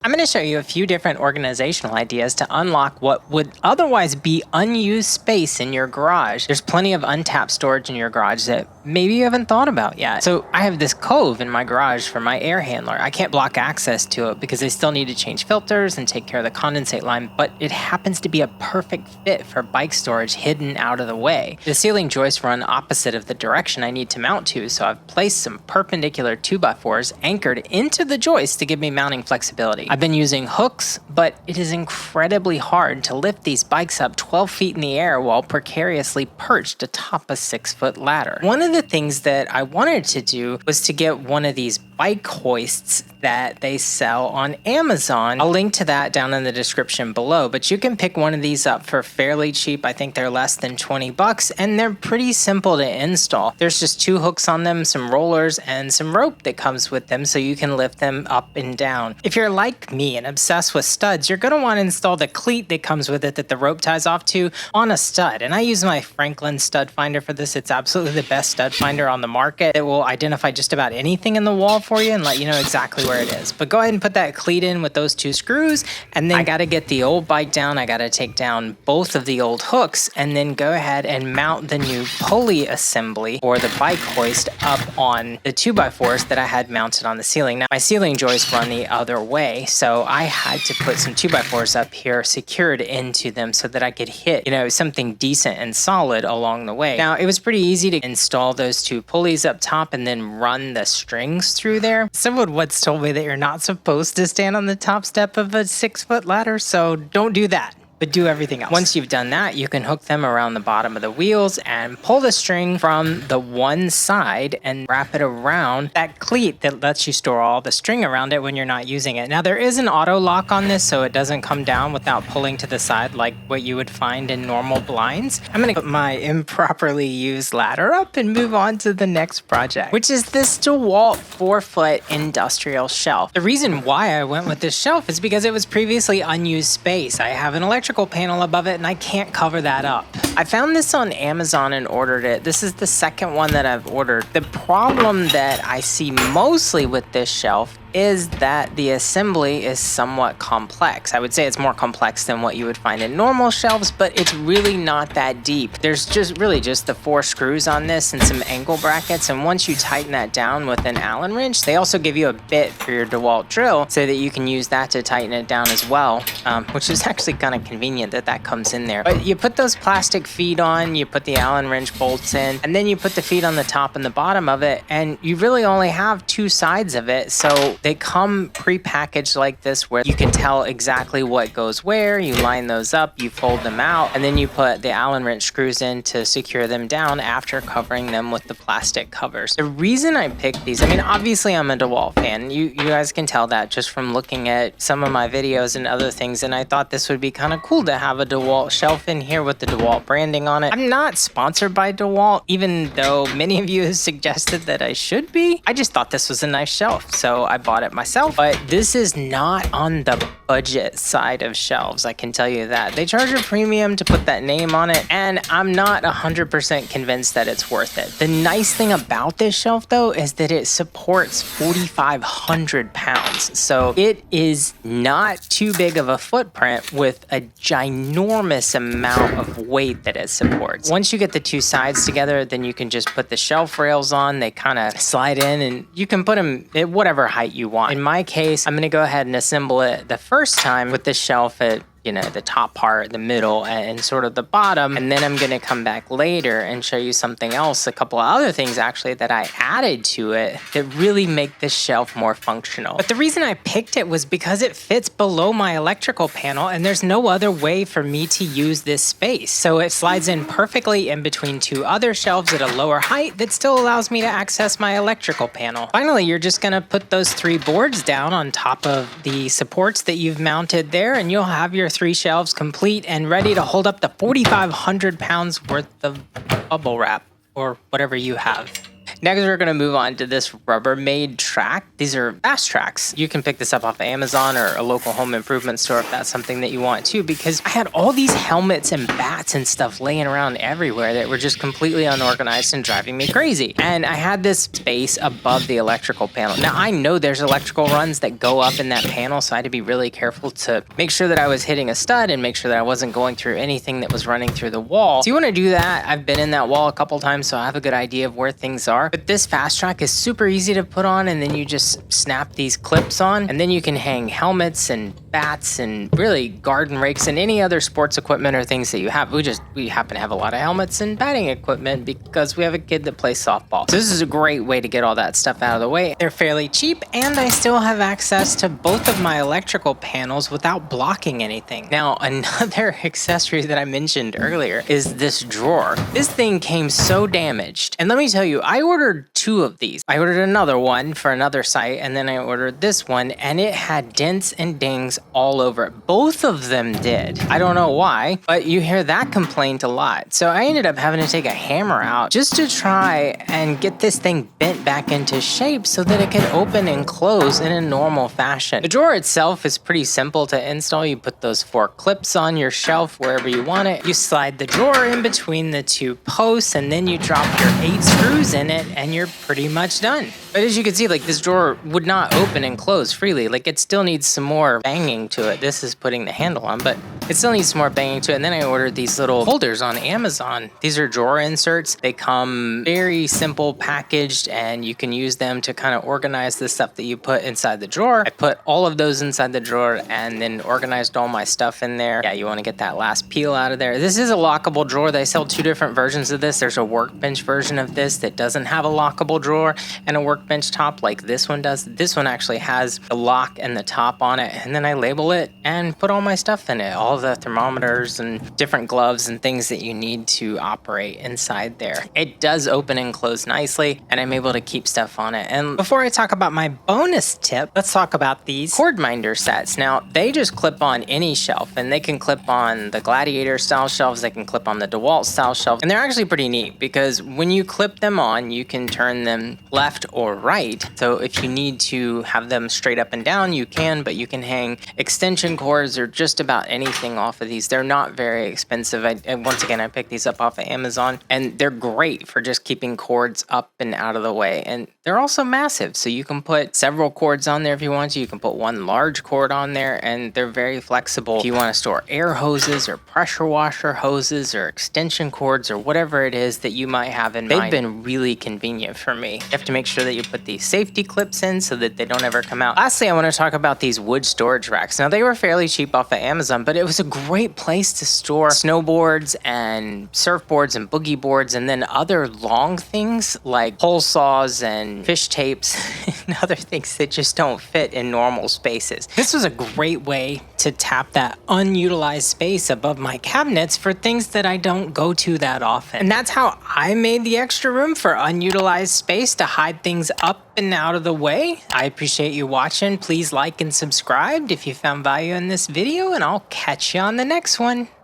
I'm going to show you a few different organizational ideas to unlock what would otherwise be unused space in your garage. There's plenty of untapped storage in your garage that maybe you haven't thought about yet. So I have this cove in my garage for my air handler. I can't block access to it because I still need to change filters and take care of the condensate line, but it happens to be a perfect fit for bike storage hidden out of the way. The ceiling joists run opposite of the direction I need to mount to, so I've placed some perpendicular 2x4s anchored into the joist to give me mounting flexibility. I've been using hooks, but it is incredibly hard to lift these bikes up 12 feet in the air while precariously perched atop a 6-foot ladder. One of the things that I wanted to do was to get one of these bike hoists that they sell on Amazon. I'll link to that down in the description below, but you can pick one of these up for fairly cheap. I think they're less than 20 bucks and they're pretty simple to install. There's just 2 hooks on them, some rollers, and some rope that comes with them so you can lift them up and down. If you're like me and obsessed with studs, you're going to want to install the cleat that comes with it that the rope ties off to on a stud. And I use my Franklin stud finder for this. It's absolutely the best stud finder on the market. It will identify just about anything in the wall for you and let you know exactly where it is. But go ahead and put that cleat in with those 2 screws, and then I got to get the old bike down. I got to take down both of the old hooks and then go ahead and mount the new pulley assembly or the bike hoist up on the 2x4s that I had mounted on the ceiling. Now my ceiling joists run the other way, so I had to put some 2x4s up here secured into them so that I could hit, something decent and solid along the way. Now it was pretty easy to install those 2 pulleys up top and then run the strings through there. Someone once told me that you're not supposed to stand on the top step of a 6-foot ladder, so don't do that. But do everything else. Once you've done that, you can hook them around the bottom of the wheels and pull the string from the one side and wrap it around that cleat that lets you store all the string around it when you're not using it. Now there is an auto lock on this, so it doesn't come down without pulling to the side like what you would find in normal blinds. I'm gonna put my improperly used ladder up and move on to the next project, which is this Dewalt 4-foot industrial shelf. The reason why I went with this shelf is because it was previously unused space. I have an electrical panel above it and I can't cover that up. I found this on Amazon and ordered it. This is the second one that I've ordered. The problem that I see mostly with this shelf is that the assembly is somewhat complex. I would say it's more complex than what you would find in normal shelves, but it's really not that deep. There's just the 4 screws on this and some angle brackets, and once you tighten that down with an Allen wrench, they also give you a bit for your Dewalt drill so that you can use that to tighten it down as well, which is actually kind of convenient that comes in there. But you put those plastic feet on, you put the Allen wrench bolts in, and then you put the feet on the top and the bottom of it, and you really only have 2 sides of it, so they come pre-packaged like this where you can tell exactly what goes where. You line those up, you fold them out, and then you put the Allen wrench screws in to secure them down after covering them with the plastic covers. The reason I picked these, obviously I'm a Dewalt fan. You guys can tell that just from looking at some of my videos and other things, and I thought this would be kind of cool to have a Dewalt shelf in here with the Dewalt branding on it. I'm not sponsored by Dewalt, even though many of you have suggested that I should be. I just thought this was a nice shelf, so I bought it myself. But this is not on the budget side of shelves, I can tell you that. They charge a premium to put that name on it, and I'm not 100% convinced that it's worth it. The nice thing about this shelf, though, is that it supports 4,500 pounds. So it is not too big of a footprint with a ginormous amount of weight that it supports. Once you get the 2 sides together, then you can just put the shelf rails on. They kind of slide in, and you can put them at whatever height you want. In my case, I'm going to go ahead and assemble it the first time with the shelf at the top part, the middle, and sort of the bottom. And then I'm going to come back later and show you something else, a couple of other things actually that I added to it that really make this shelf more functional. But the reason I picked it was because it fits below my electrical panel and there's no other way for me to use this space. So it slides in perfectly in between 2 other shelves at a lower height that still allows me to access my electrical panel. Finally, you're just going to put those 3 boards down on top of the supports that you've mounted there, and you'll have your 3 shelves complete and ready to hold up the 4,500 pounds worth of bubble wrap or whatever you have. Next, we're gonna move on to this Rubbermaid track. These are fast tracks. You can pick this up off of Amazon or a local home improvement store if that's something that you want too, because I had all these helmets and bats and stuff laying around everywhere that were just completely unorganized and driving me crazy. And I had this space above the electrical panel. Now I know there's electrical runs that go up in that panel, so I had to be really careful to make sure that I was hitting a stud and make sure that I wasn't going through anything that was running through the wall. So you want to do that. I've been in that wall a couple times, so I have a good idea of where things are. But this fast track is super easy to put on, and then you just snap these clips on, and then you can hang helmets and bats and really garden rakes and any other sports equipment or things that you have. We happen to have a lot of helmets and batting equipment because we have a kid that plays softball. So this is a great way to get all that stuff out of the way. They're fairly cheap, and I still have access to both of my electrical panels without blocking anything. Now, another accessory that I mentioned earlier is this drawer. This thing came so damaged. And let me tell you, I ordered 2 of these. I ordered another one for another site, and then I ordered this one, and it had dents and dings all over it. Both of them did. I don't know why, but you hear that complaint a lot. So I ended up having to take a hammer out just to try and get this thing bent back into shape so that it could open and close in a normal fashion. The drawer itself is pretty simple to install. You put those 4 clips on your shelf wherever you want it. You slide the drawer in between the 2 posts, and then you drop your 8 screws in it, and you're pretty much done. But as you can see, like, this drawer would not open and close freely. Like, it still needs some more banging to it. This is putting the handle on, but it still needs some more banging to it. And then I ordered these little holders on Amazon. These are drawer inserts. They come very simple packaged, and you can use them to kind of organize the stuff that you put inside the drawer. I put all of those inside the drawer and then organized all my stuff in there. Yeah, you want to get that last peel out of there. This is a lockable drawer. They sell 2 different versions of this. There's a workbench version of this that doesn't have a lockable drawer and a workbench top like this one does. This one actually has the lock and the top on it, and then I label it and put all my stuff in it. All the thermometers and different gloves and things that you need to operate inside there. It does open and close nicely, and I'm able to keep stuff on it. And before I talk about my bonus tip, let's talk about these cord minder sets. Now, they just clip on any shelf, and they can clip on the Gladiator style shelves, they can clip on the Dewalt style shelf, and they're actually pretty neat because when you clip them on, you can turn them left or right. So if you need to have them straight up and down, you can, but you can hang extension cords or just about anything off of these. They're not very expensive. Once again, I picked these up off of Amazon, and they're great for just keeping cords up and out of the way. And they're also massive, so you can put several cords on there if you want to. You can put one large cord on there, and they're very flexible. If you want to store air hoses or pressure washer hoses or extension cords or whatever it is that you might have in mind, they've been really convenient for me. You have to make sure that you put these safety clips in so that they don't ever come out. Lastly, I want to talk about these wood storage racks. Now, they were fairly cheap off of Amazon, but it was a great place to store snowboards and surfboards and boogie boards, and then other long things like pole saws and fish tapes and other things that just don't fit in normal spaces. This was a great way to tap that unutilized space above my cabinets for things that I don't go to that often. And that's how I made the extra room for unutilized space to hide things up and out of the way. I appreciate you watching. Please like and subscribe if you found value in this video, and I'll catch you on the next one.